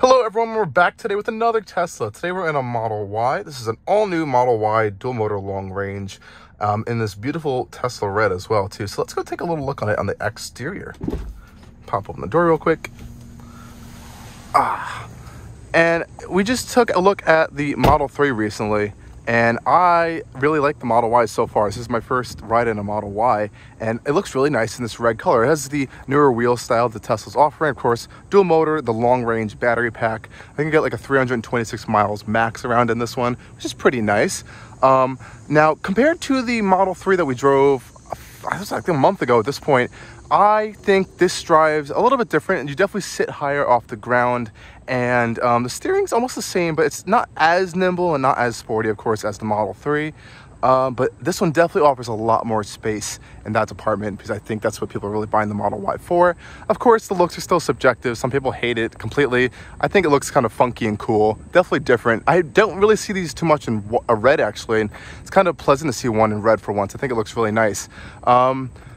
Hello everyone, we're back today with another Tesla. Today we're in a Model Y. This is an all-new Model Y dual motor long range in this beautiful Tesla red as well too. So let's go take a little look on it on the exterior. Pop open the door real quick. And we just took a look at the Model 3 recently, and I really like the Model Y so far. This is my first ride in a Model Y, and it looks really nice in this red color. It has the newer wheel style that Tesla's offering. Of course, dual motor, the long range battery pack. I think you get like a 326 miles max around in this one, which is pretty nice. Now, compared to the Model 3 that we drove, it was like a month ago at this point, I think this drives a little bit different, and you definitely sit higher off the ground, and the steering's almost the same, but it's not as nimble and not as sporty, of course, as the Model 3. But this one definitely offers a lot more space in that department, because I think that's what people are really buying the Model Y for. Of course, the looks are still subjective. Some people hate it completely. I think it looks kind of funky and cool. Definitely different. I don't really see these too much in a red, actually, and it's kind of pleasant to see one in red for once. I think it looks really nice.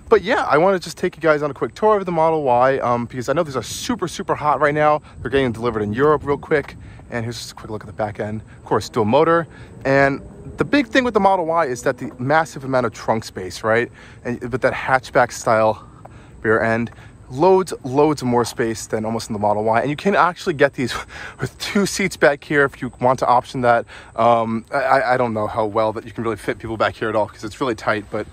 But yeah, I want to just take you guys on a quick tour of the Model Y because I know these are super hot right now. They're getting delivered in Europe real quick. And here's just a quick look at the back end. Of course, dual motor. And the big thing with the Model Y is that the massive amount of trunk space, right? And with that hatchback style rear end, loads more space than almost in the Model Y. And you can actually get these with 2 seats back here if you want to option that. I don't know how well that you can really fit people back here at all, because it's really tight, but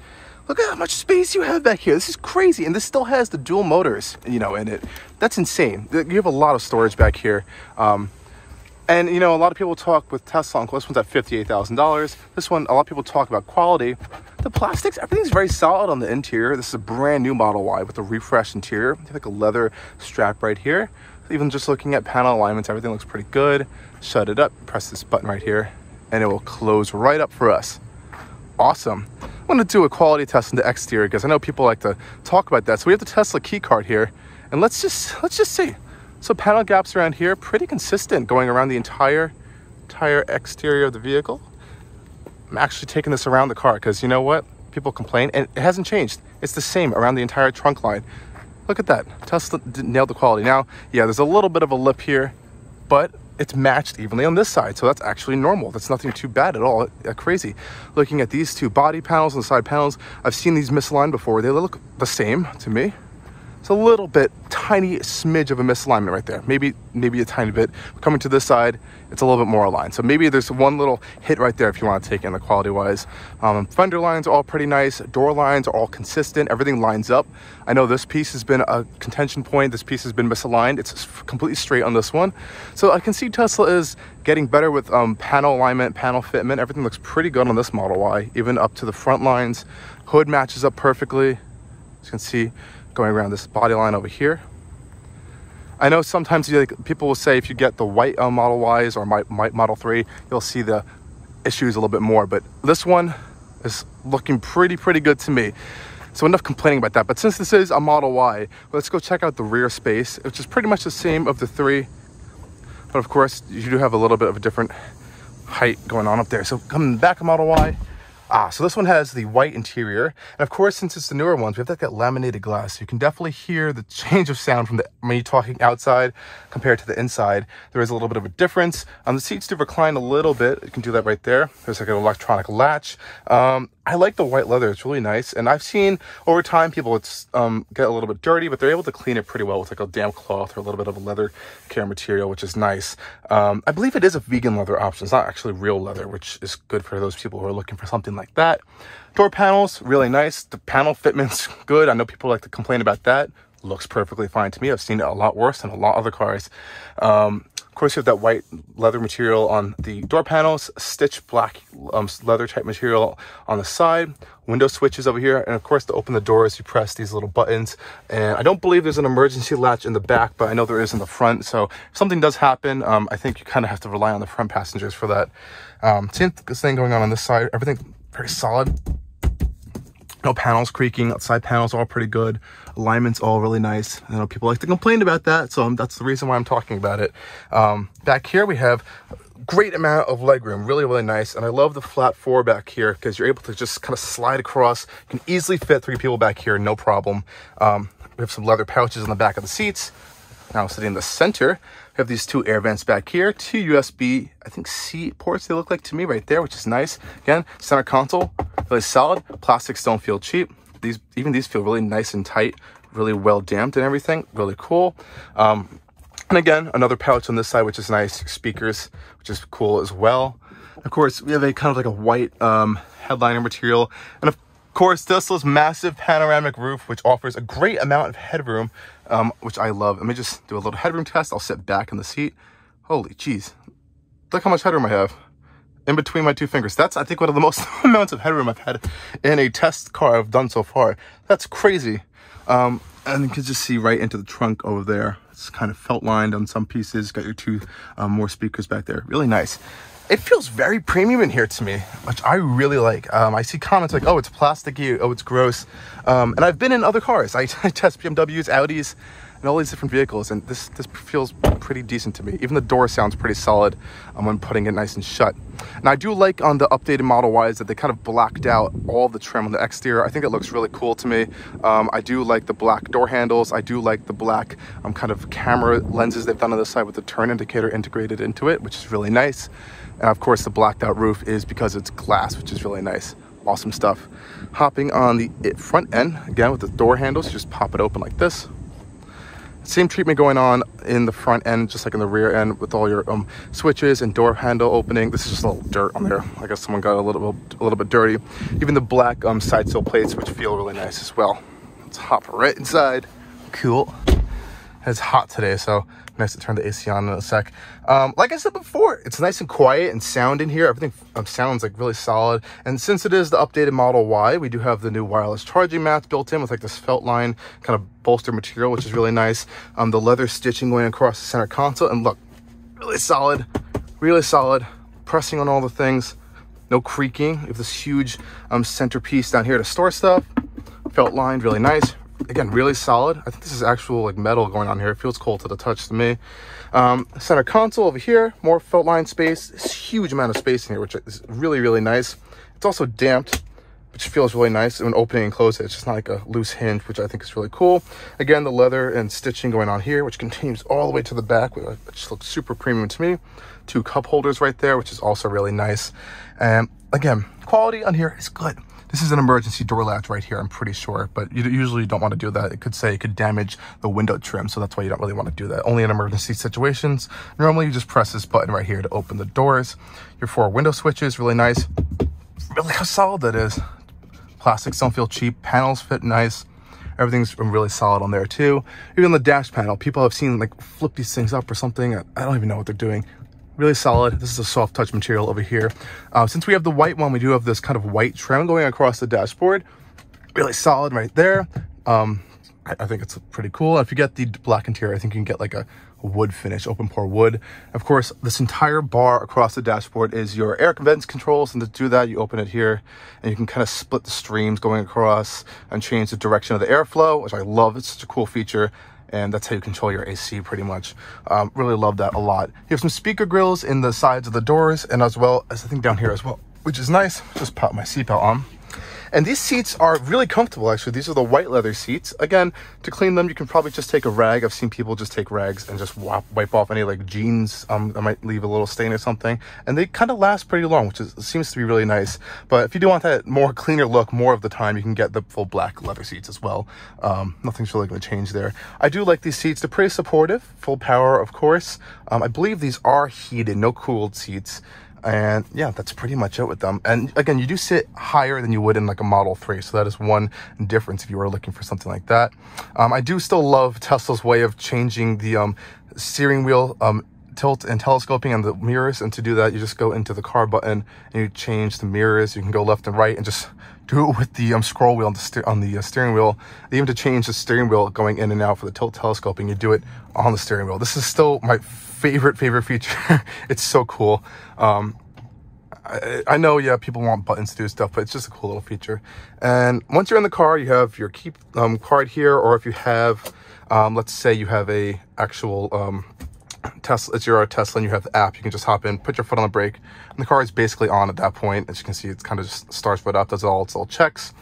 look at how much space you have back here. This is crazy. And this still has the dual motors, you know, in it. That's insane. You have a lot of storage back here. And, you know, a lot of people talk with Tesla. This one's at $58,000. This one, a lot of people talk about quality. The plastics, everything's very solid on the interior. This is a brand new Model Y with a refreshed interior. You have like a leather strap right here. Even just looking at panel alignments, everything looks pretty good. Shut it up, press this button right here, and it will close right up for us. Awesome. I'm going to do a quality test in the exterior, because I know people like to talk about that. So we have the Tesla key card here, and let's just see. So panel gaps around here, pretty consistent going around the entire exterior of the vehicle. I'm actually taking this around the car because, you know what? People complain, and it hasn't changed. It's the same around the entire trunk line. Look at that. Tesla nailed the quality. Now, yeah, there's a little bit of a lip here, but it's matched evenly on this side, so that's actually normal. That's nothing too bad at all. Crazy. Looking at these 2 body panels and the side panels, I've seen these misaligned before. They look the same to me. It's a little bit, tiny smidge of a misalignment right there. Maybe a tiny bit. Coming to this side, it's a little bit more aligned. So maybe there's one little hit right there if you want to take in the quality-wise. Fender lines are all pretty nice. Door lines are all consistent. Everything lines up. I know this piece has been a contention point. This piece has been misaligned. It's completely straight on this one. So I can see Tesla is getting better with panel alignment, panel fitment. Everything looks pretty good on this Model Y, even up to the front lines. Hood matches up perfectly. As you can see, going around this body line over here. I know sometimes people will say if you get the white Model Ys or Model 3, you'll see the issues a little bit more, but this one is looking pretty good to me. So enough complaining about that. But since this is a Model Y, let's go check out the rear space, which is pretty much the same of the 3. But of course, you do have a little bit of a different height going on up there. So coming back of Model Y, so this one has the white interior, and of course, since it's the newer ones, we have that laminated glass. You can definitely hear the change of sound from when you're talking outside compared to the inside. There is a little bit of a difference. The seats do recline a little bit. You can do that right there. There's like an electronic latch. I like the white leather. It's really nice. And I've seen over time people get a little bit dirty, but they're able to clean it pretty well with like a damp cloth or a little bit of a leather care material, which is nice. I believe it is a vegan leather option. It's not actually real leather, which is good for those people who are looking for something like that. Door panels, really nice. The panel fitment's good. I know people like to complain about that. Looks perfectly fine to me. I've seen it a lot worse than a lot of other cars. Of course, you have that white leather material on the door panels, stitched black leather type material on the side, window switches over here, and of course to open the doors you press these little buttons. And I don't believe there's an emergency latch in the back, but I know there is in the front. So if something does happen, I think you kind of have to rely on the front passengers for that. Same thing going on this side. Everything very solid. No panels creaking. Outside panels all pretty good. Alignment's all really nice. I know people like to complain about that, so that's the reason why I'm talking about it. Back here we have a great amount of legroom, really nice. And I love the flat 4 back here because you're able to just kind of slide across. You can easily fit 3 people back here, no problem. We have some leather pouches on the back of the seats. Now sitting in the center, we have these two air vents back here, two USB, I think C ports they look like to me right there, which is nice. Again, center console, really solid. Plastics don't feel cheap. Even these feel really nice and tight, really well damped and everything, really cool. And again, another pouch on this side, which is nice. Speakers, which is cool as well. Of course, we have a kind of like a white headliner material. And of course, Tesla's massive panoramic roof, which offers a great amount of headroom, which I love. Let me just do a little headroom test. I'll sit back in the seat. Holy jeez. Look how much headroom I have in between my two fingers. That's, I think, one of the most amounts of headroom I've had in a test car I've done so far. That's crazy. And you can just see right into the trunk over there. It's kind of felt lined on some pieces. Got your two more speakers back there. Really nice. It feels very premium in here to me, which I really like. I see comments like, oh, it's plasticky, oh, it's gross. And I've been in other cars. I test BMWs, Audis, and all these different vehicles, and this feels pretty decent to me. Even the door sounds pretty solid when putting it nice and shut. And I do like on the updated Model Ys that they kind of blacked out all the trim on the exterior. I think it looks really cool to me. I do like the black door handles. I do like the black kind of camera lenses they've done on this side with the turn indicator integrated into it, which is really nice. And of course, the blacked out roof is because it's glass, which is really nice. Awesome stuff. Hopping on the front end, again with the door handles, you just pop it open like this. Same treatment going on in the front end, just like in the rear end with all your switches and door handle opening. This is just a little dirt on there. I guess someone got a little bit dirty. Even the black side sill plates, which feel really nice as well. Let's hop right inside. Cool. It's hot today, so nice to turn the AC on in a sec. Like I said before, it's nice and quiet and sound in here. Everything sounds like really solid. And since it is the updated Model Y, we do have the new wireless charging mats built in with like this felt line kind of bolster material, which is really nice. The leather stitching going across the center console, and look, really solid, pressing on all the things, no creaking. We have this huge centerpiece down here to store stuff. Felt lined, really nice. Again, really solid. I think this is actual like metal going on here. It feels cold to the touch to me. Center console over here, more felt line space. This huge amount of space in here, which is really, really nice. It's also damped, which feels really nice when opening and closing. It's just not like a loose hinge, which I think is really cool. Again, the leather and stitching going on here, which continues all the way to the back, which just looks super premium to me. Two cup holders right there, which is also really nice. And again, quality on here is good. This is an emergency door latch right here, I'm pretty sure, but you usually don't want to do that. It could say it could damage the window trim, so that's why you don't really want to do that. Only in emergency situations. Normally, you just press this button right here to open the doors. Your 4 window switches, really nice. Really how solid that is. Plastics don't feel cheap. Panels fit nice. Everything's really solid on there too. Even the dash panel, people have seen like flip these things up or something. I don't even know what they're doing. Really solid. This is a soft touch material over here. Since we have the white one, we do have this kind of white trim going across the dashboard. Really solid right there. I think it's pretty cool. If you get the black interior, I think you can get like a wood finish, open pore wood. Of course, this entire bar across the dashboard is your air vents controls, and to do that, you open it here, and you can kind of split the streams going across and change the direction of the airflow, which I love. It's such a cool feature. And that's how you control your AC pretty much. Really love that a lot. You have some speaker grills in the sides of the doors, and as well as I think down here as well, which is nice. Just pop my seatbelt on. And these seats are really comfortable, actually. These are the white leather seats. Again, to clean them, you can probably just take a rag. I've seen people just take rags and just wipe off any like jeans that might leave a little stain or something. And they kind of last pretty long, which seems to be really nice. But if you do want that more cleaner look more of the time, you can get the full black leather seats as well. Nothing's really going to change there. I do like these seats. They're pretty supportive. Full power, of course. I believe these are heated, no cooled seats. And yeah, that's pretty much it with them. And again, you do sit higher than you would in like a Model 3. So that is one difference if you were looking for something like that. I do still love Tesla's way of changing the steering wheel tilt and telescoping and the mirrors. And to do that, you just go into the car button and you change the mirrors. You can go left and right and just do it with the scroll wheel on the steering wheel. Even to change the steering wheel going in and out for the tilt telescoping, you do it on the steering wheel. This is still my favorite feature. It's so cool. I know, yeah, people want buttons to do stuff, but it's just a cool little feature. And once you're in the car, you have your key card here, or if you have, let's say you have a actual Tesla, it's your Tesla and you have the app, you can just hop in, put your foot on the brake, and the car is basically on at that point. As you can see, it's kind of just starts right up, does all its little checks.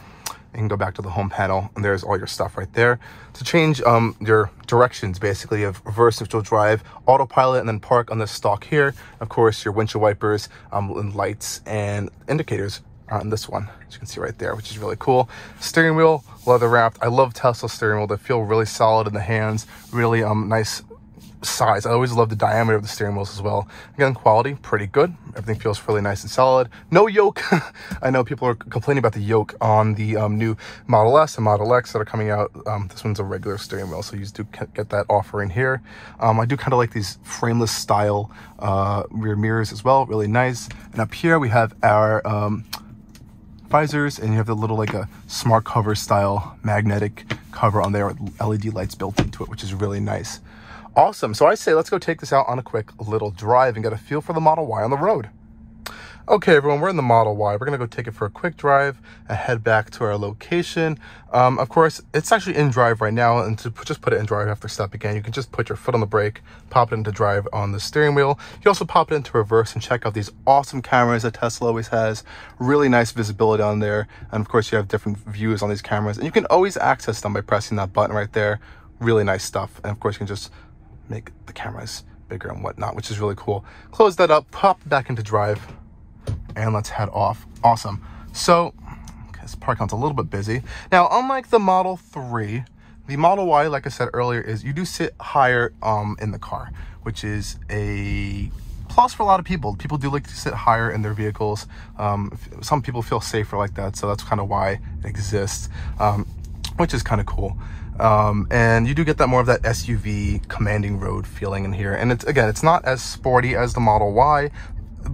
You can go back to the home panel, and there's all your stuff right there to change your directions, basically, of reverse, neutral, drive, autopilot, and then park on this stalk here. Of course, your windshield wipers, and lights and indicators on this one, as you can see right there, which is really cool. Steering wheel, leather wrapped. I love Tesla steering wheel. They feel really solid in the hands, really nice size. I always love the diameter of the steering wheels as well. Again, quality pretty good. Everything feels really nice and solid. No yoke. I know people are complaining about the yoke on the new Model S and Model X that are coming out. This one's a regular steering wheel, so you do get that offering here. I do kind of like these frameless style rear mirrors as well, really nice. And up here we have our visors, and you have the little like a smart cover style magnetic cover on there with LED lights built into it, which is really nice. Awesome. So I say let's go take this out on a quick little drive and get a feel for the Model Y on the road. Okay, everyone, we're in the Model Y. We're going to go take it for a quick drive and head back to our location. Of course, it's actually in drive right now, and to just put it in drive after step again, you can just put your foot on the brake, pop it into drive on the steering wheel. You can also pop it into reverse and check out these awesome cameras that Tesla always has. Really nice visibility on there. And of course, you have different views on these cameras, and you can always access them by pressing that button right there. Really nice stuff. And of course, you can just make the cameras bigger and whatnot, which is really cool. Close that up, pop back into drive, and let's head off. Awesome. So this park count's a little bit busy. Now, unlike the Model 3, the Model Y, like I said earlier, is you do sit higher in the car, which is a plus for a lot of people. People do like to sit higher in their vehicles. Some people feel safer like that, so that's kind of why it exists, which is kind of cool. And you do get that more of that SUV commanding road feeling in here. And it's not as sporty as the Model Y.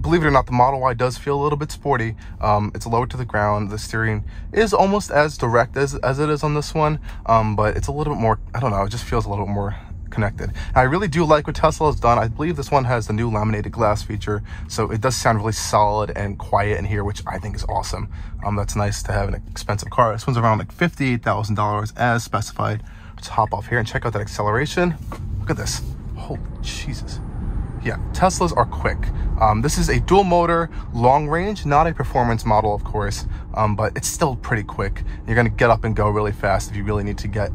Believe it or not, the Model Y does feel a little bit sporty. It's lower to the ground. The steering is almost as direct as it is on this one. But it's a little bit more, I don't know, it just feels a little bit more connected. And I really do like what Tesla has done. I believe this one has the new laminated glass feature, so it does sound really solid and quiet in here, which I think is awesome. That's nice to have an expensive car. This one's around like $58,000 as specified. Let's hop off here and check out that acceleration. Look at this. Holy Jesus. Yeah, Teslas are quick. This is a dual motor, long range, not a performance model, of course, but it's still pretty quick. You're gonna get up and go really fast if you really need to get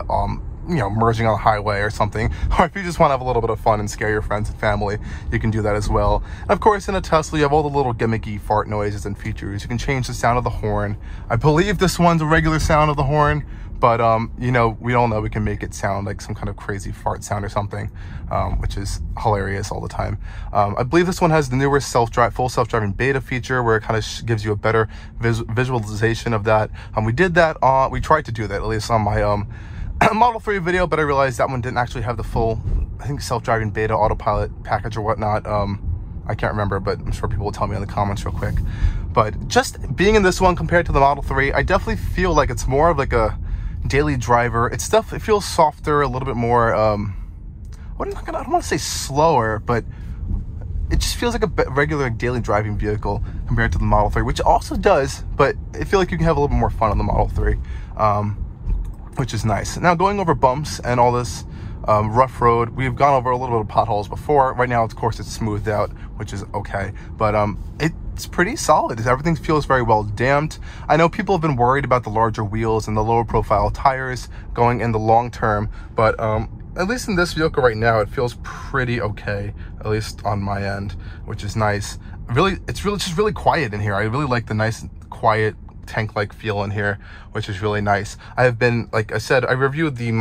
you know, merging on a highway or something, or if you just want to have a little bit of fun and scare your friends and family, you can do that as well. And of course, in a Tesla, you have all the little gimmicky fart noises and features. You can change the sound of the horn. I believe this one's a regular sound of the horn, but you know, we all know we can make it sound like some kind of crazy fart sound or something, which is hilarious all the time. I believe this one has the newer full self-driving beta feature, where it kind of gives you a better visualization of that. We did that we tried to do that, at least on my Model 3 video, but I realized that one didn't actually have the full, I think, self-driving beta autopilot package or whatnot. I can't remember, but I'm sure people will tell me in the comments real quick. But just being in this one compared to the Model 3, I definitely feel like it's more of like a daily driver. It feels softer, a little bit more, I don't want to say slower, but it just feels like a regular daily driving vehicle compared to the Model 3, which also does, but I feel like you can have a little bit more fun on the Model 3. Which is nice. Now, going over bumps and all this rough road, we've gone over a little bit of potholes before. Right now, of course, it's smoothed out, which is okay, but it's pretty solid. Everything feels very well damped. I know people have been worried about the larger wheels and the lower profile tires going in the long term, but at least in this vehicle right now, it feels pretty okay, at least on my end, which is nice. It's just really quiet in here. I really like the nice, quiet, tank-like feel in here, which is really nice. I have been, like I said, I reviewed the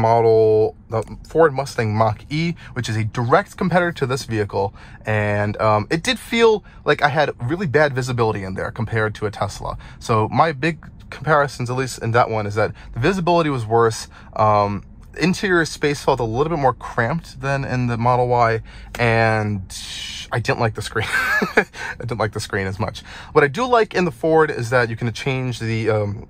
Ford Mustang Mach-E, which is a direct competitor to this vehicle, and it did feel like I had really bad visibility in there compared to a Tesla. So my big comparisons, at least in that one, is that the visibility was worse. Interior space felt a little bit more cramped than in the Model Y, and I didn't like the screen. I didn't like the screen as much. What I do like in the Ford is that you can change the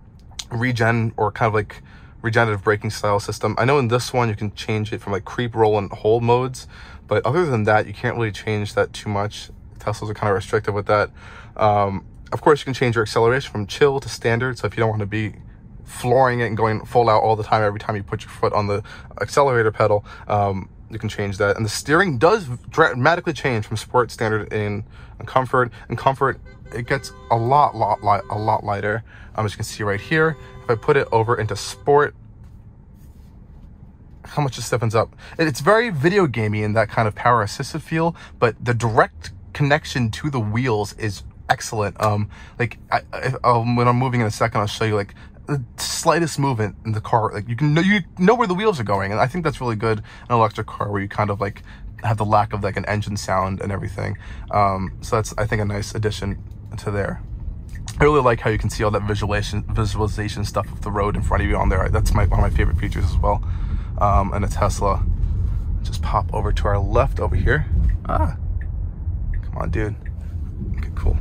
regen, or kind of like regenerative braking style system. I know in this one you can change it from like creep, roll, and hold modes, but other than that, you can't really change that too much. Teslas are kind of restrictive with that. Of course, you can change your acceleration from chill to standard, so if you don't want to be flooring it and going full out all the time every time you put your foot on the accelerator pedal, you can change that. And the steering does dramatically change from sport, standard, and comfort. And comfort it gets a lot lighter. As you can see right here, if I put it over into sport, how much it stiffens up. It's very video gamey in that kind of power assisted feel, but the direct connection to the wheels is excellent. Like when I'm moving in a second, I'll show you like the slightest movement in the car, like you know where the wheels are going, and I think that's really good in an electric car where you kind of like have the lack of like an engine sound and everything. So that's, I think, a nice addition to there. I really like how you can see all that visualization stuff of the road in front of you on there. That's one of my favorite features as well. And a Tesla. Just pop over to our left over here. Come on, dude. Okay, cool.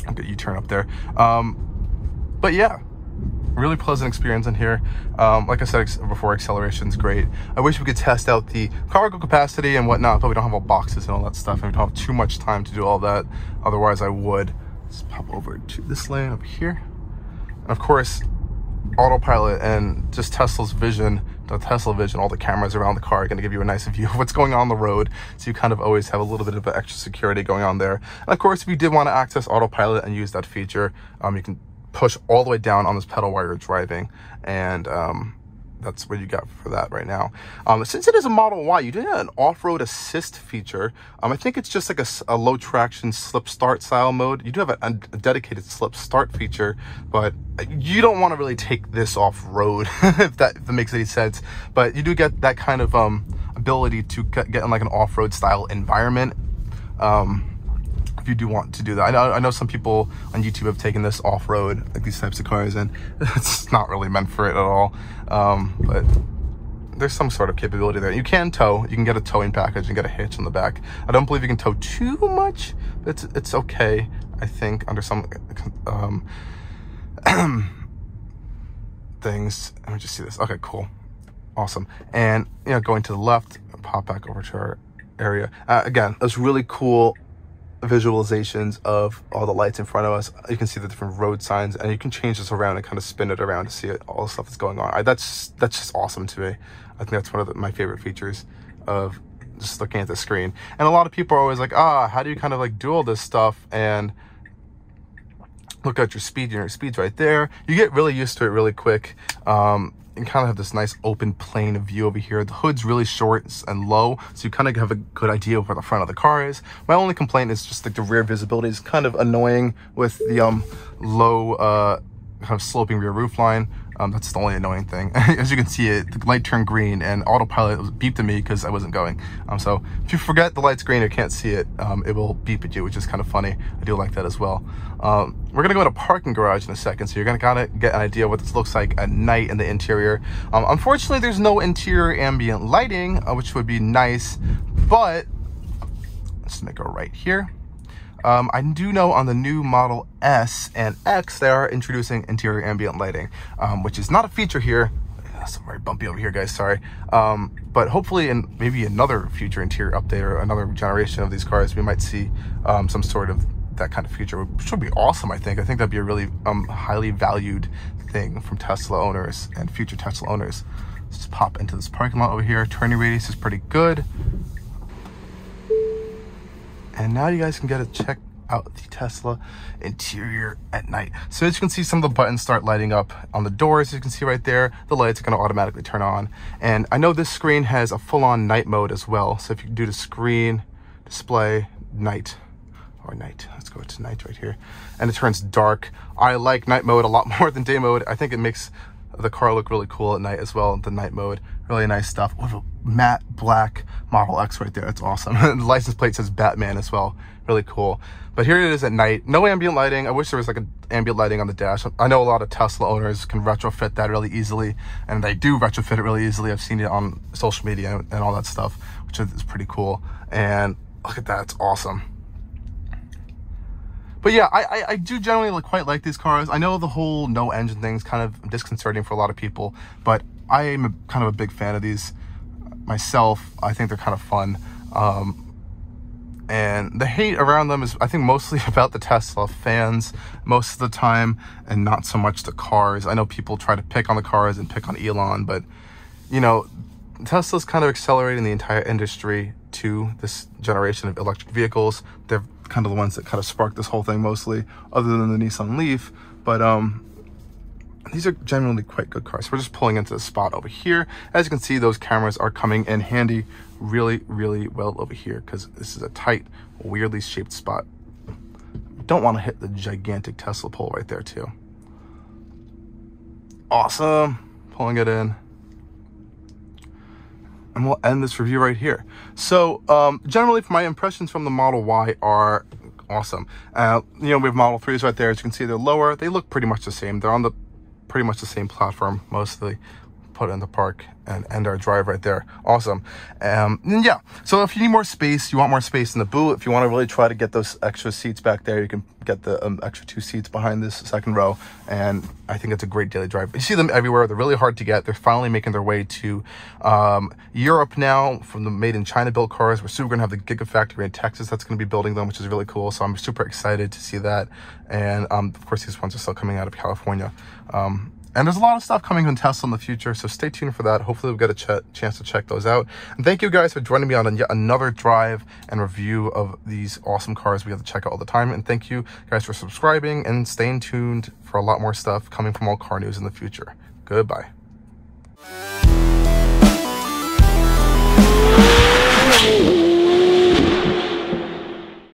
Okay, U-turn up there. But yeah, really pleasant experience in here. Like I said before, acceleration's great. I wish we could test out the cargo capacity and whatnot, but we don't have all boxes and all that stuff, and we don't have too much time to do all that. Otherwise, I would. Let's pop over to this lane over here. And of course, Autopilot and just Tesla's vision, the Tesla vision, all the cameras around the car are going to give you a nice view of what's going on the road, so you kind of always have a little bit of extra security going on there. And of course, if you did want to access Autopilot and use that feature, you can push all the way down on this pedal while you're driving, and that's what you got for that right now. Since it is a Model Y, you do have an off-road assist feature. I think it's just like a low traction slip start style mode. You do have a dedicated slip start feature, but you don't want to really take this off-road if that makes any sense. But you do get that kind of ability to get in like an off-road style environment. If you do want to do that. I know some people on YouTube have taken this off-road, like these types of cars, and it's not really meant for it at all. But there's some sort of capability there. You can tow. You can get a towing package and get a hitch on the back. I don't believe you can tow too much, but it's okay, I think, under some things. Let me just see this. Okay, cool. Awesome. And, going to the left, pop back over to our area. Again, those really cool visualizations of all the lights in front of us. You can see the different road signs, and you can change this around and kind of spin it around to see all the stuff that's going on. That's just awesome to me. I think that's one of my favorite features of just looking at the screen. And a lot of people are always like, how do you kind of like do all this stuff and look at your speed? Your speed's right there. You get really used to it really quick. You kind of have this nice open plane of view over here. The hood's really short and low, so you kind of have a good idea of where the front of the car is. My only complaint is just like the rear visibility is kind of annoying with the low kind of sloping rear roof line. That's the only annoying thing. As you can see, the light turned green and Autopilot beeped at me because I wasn't going. So if you forget the light's green or can't see it, it will beep at you, which is kind of funny. I do like that as well. We're gonna go to parking garage in a second, so you're gonna kind of get an idea of what this looks like at night in the interior. Unfortunately, there's no interior ambient lighting, which would be nice, but let's make a right here. I do know on the new Model S and X, they are introducing interior ambient lighting, which is not a feature here. It's very bumpy over here, guys, sorry. But hopefully in maybe another future interior update or another generation of these cars, we might see some sort of that kind of feature, which would be awesome, I think. I think that'd be a really highly valued thing from Tesla owners and future Tesla owners. Let's just pop into this parking lot over here. Turning radius is pretty good. And now you guys can get to check out the Tesla interior at night. So as you can see, some of the buttons start lighting up on the doors. As you can see right there, the lights are going to automatically turn on. And I know this screen has a full-on night mode as well. So if you do the screen, display, night, or night. Let's go to night right here. And it turns dark. I like night mode a lot more than day mode. I think it makes the car look really cool at night as well, the night mode. Really nice stuff. With a matte black Model X right there. That's awesome. The license plate says Batman as well. Really cool. But here it is at night. No ambient lighting. I wish there was like an ambient lighting on the dash. I know a lot of Tesla owners can retrofit that really easily, and they do retrofit it really easily. I've seen it on social media and all that stuff, which is pretty cool. And look at that. It's awesome. But yeah, I do generally quite like these cars. I know the whole no engine thing is kind of disconcerting for a lot of people, but I am kind of a big fan of these myself. I think they're kind of fun. And the hate around them is, I think, mostly about the Tesla fans most of the time, and not so much the cars. I know people try to pick on the cars and pick on Elon, but, you know, Tesla's kind of accelerating the entire industry to this generation of electric vehicles. They're kind of the ones that kind of sparked this whole thing mostly, other than the Nissan Leaf. But these are genuinely quite good cars. We're just pulling into the spot over here. As you can see, those cameras are coming in handy really, really well over here, because this is a tight, weirdly shaped spot. Don't want to hit the gigantic Tesla pole right there too. Awesome. Pulling it in. And we'll end this review right here. So generally, my impressions from the Model Y are awesome. You know, we have Model 3s right there. As you can see, they're lower. They look pretty much the same. They're on the pretty much the same platform mostly. Put it in the park and end our drive right there. Awesome. And yeah, so if you need more space, you want more space in the boot, if you want to really try to get those extra seats back there, you can get the extra 2 seats behind this second row. And I think it's a great daily drive. You see them everywhere. They're really hard to get. They're finally making their way to Europe now from the made in China built cars. We're soon going to have the Gigafactory in Texas that's going to be building them, which is really cool. So I'm super excited to see that. And of course, these ones are still coming out of California. And there's a lot of stuff coming from Tesla in the future, so stay tuned for that. Hopefully we'll get a chance to check those out. And thank you guys for joining me on yet another drive and review of these awesome cars we have to check out all the time. And thank you guys for subscribing and staying tuned for a lot more stuff coming from Allcarnews in the future. Goodbye.